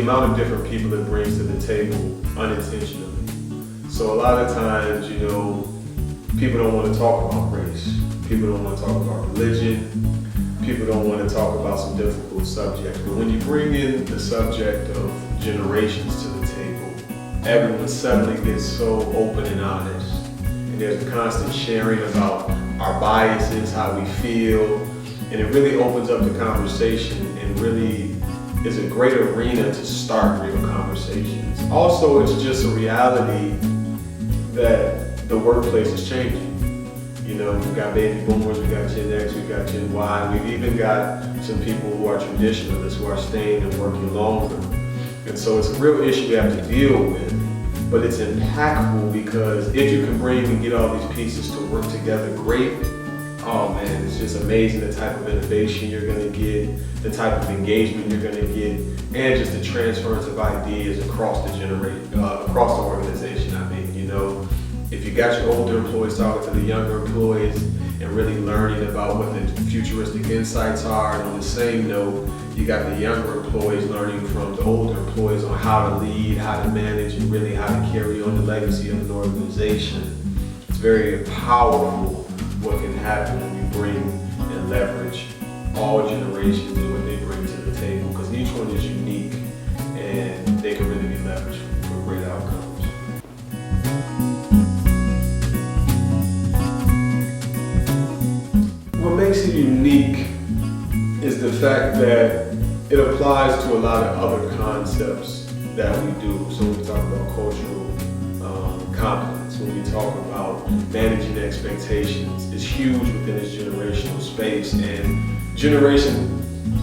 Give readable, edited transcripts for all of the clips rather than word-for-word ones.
amount of different people it brings to the table unintentionally. So a lot of times, people don't want to talk about race. People don't want to talk about religion. People don't want to talk about some difficult subjects. But when you bring in the subject of generations to the table, everyone suddenly gets so open and honest. And there's a constant sharing about our biases, how we feel, and it really opens up the conversation and really is a great arena to start real conversations. Also, it's just a reality that the workplace is changing. We've got baby boomers, we've got Gen X, we've got Gen Y, we've even got some people who are traditionalists who are staying and working longer. And so it's a real issue we have to deal with, but it's impactful because if you can bring and get all these pieces to work together great, oh man, it's just amazing the type of innovation you're gonna get, the type of engagement you're gonna get, and just the transference of ideas across the organization. If you got your older employees talking to the younger employees and really learning about what the futuristic insights are, and on the same note, you got the younger employees learning from the older employees on how to lead, how to manage, and really how to carry on the legacy of an organization. It's very powerful what can happen when we bring and leverage all generations and what they bring to the table, because each one is unique and they can really be leveraged for great outcomes. What makes it unique is the fact that it applies to a lot of other concepts that we do. So when we talk about cultural competence, when we talk about managing expectations, it's huge within this generational space, and generation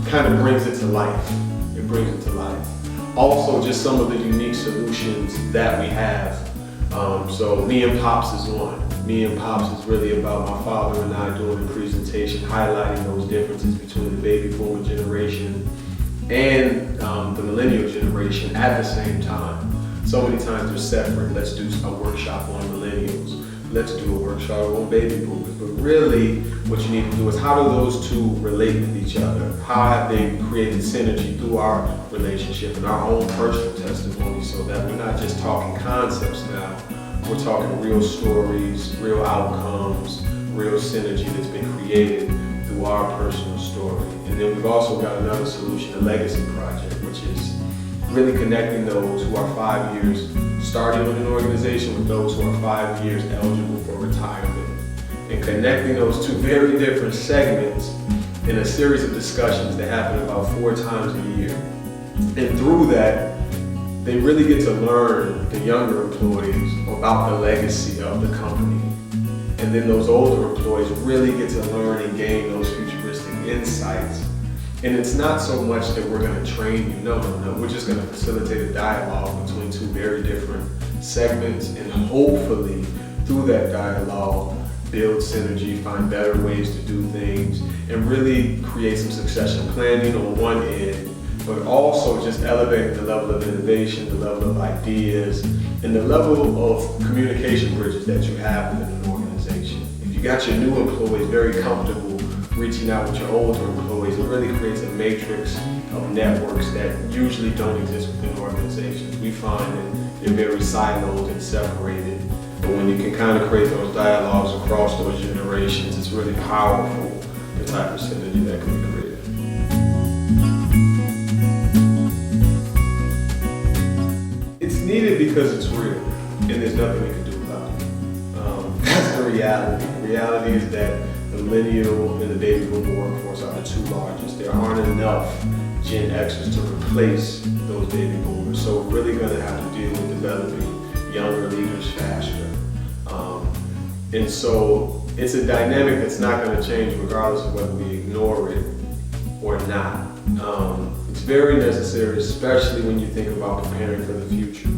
kind of brings it to life. It brings it to life. Also, just some of the unique solutions that we have. So Me and Pops is one. Me and Pops is really about my father and I doing a presentation highlighting those differences between the baby boomer generation and the millennial generation at the same time. So many times they're separate. Let's do a workshop on millennials. Let's do a workshop on baby boomers. But really, what you need to do is how do those two relate with each other? How have they created synergy through our relationship and our own personal testimony, so that we're not just talking concepts now, we're talking real stories, real outcomes, real synergy that's been created through our personal story. And then we've also got another solution, the Legacy Project, which is really connecting those who are 5 years starting with an organization with those who are 5 years eligible for retirement, and connecting those two very different segments in a series of discussions that happen about 4 times a year. And through that, they really get to learn, the younger employees, about the legacy of the company. And then those older employees really get to learn and gain those futuristic insights. And it's not so much that we're going to train you, no, we're just going to facilitate a dialogue between two very different segments, and hopefully through that dialogue build synergy, find better ways to do things, and really create some succession planning on one end, but also just elevating the level of innovation, the level of ideas, and the level of communication bridges that you have within an organization. If you got your new employees very comfortable reaching out with your older employees, it really creates a matrix of networks that usually don't exist within organizations. We find that they're very siloed and separated, but when you can kind of create those dialogues across those generations, it's really powerful, the type of synergy that can be created. It's needed because it's real, and there's nothing we can do about it. That's the reality. The reality is that the millennial and the baby boomer workforce are the two largest. There aren't enough Gen Xers to replace those baby boomers, so we're really going to have to deal with developing younger leaders faster. And so it's a dynamic that's not going to change regardless of whether we ignore it or not. It's very necessary, especially when you think about preparing for the future.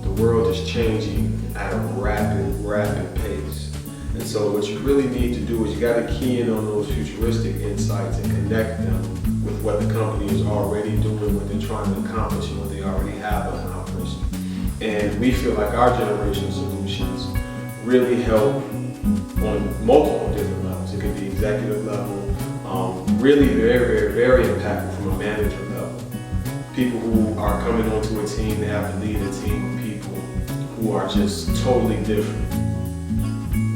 The world is changing at a rapid pace. And so what you really need to do is you got to key in on those futuristic insights and connect them with what the company is already doing, what they're trying to accomplish, and what they already have accomplished. And we feel like our generation solutions really help on multiple different levels. It could be executive level, really very impactful from a manager level. people who are coming onto a team, they have to lead a team of people who are just totally different.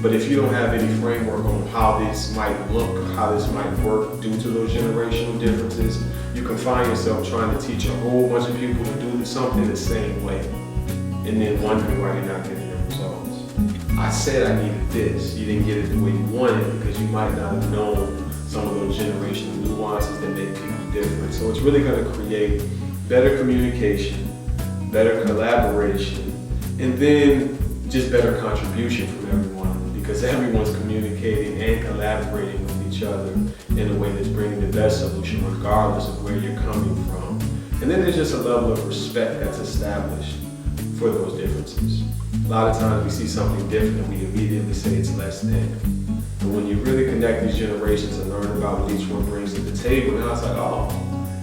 But if you don't have any framework on how this might look, how this might work due to those generational differences, you can find yourself trying to teach a whole bunch of people to do something the same way, and then wondering why you're not getting the results. I said I needed this. You didn't get it the way you wanted because you might not have known some of those generational nuances that make people different. So it's really going to create better communication, better collaboration, and then just better contribution from everyone, because everyone's communicating and collaborating with each other in a way that's bringing the best solution regardless of where you're coming from. And then there's just a level of respect that's established for those differences. A lot of times we see something different and we immediately say it's less than. But when you really connect these generations and learn about what each one brings to the table, now it's like, oh,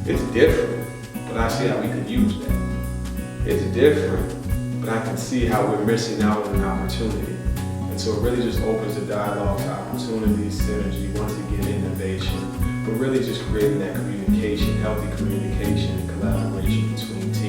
it's different, but I see how we could use that. It's different, but I can see how we're missing out on an opportunity. And so it really just opens the dialogue to opportunities, synergy, once again, innovation, but really just creating that communication, healthy communication and collaboration between teams.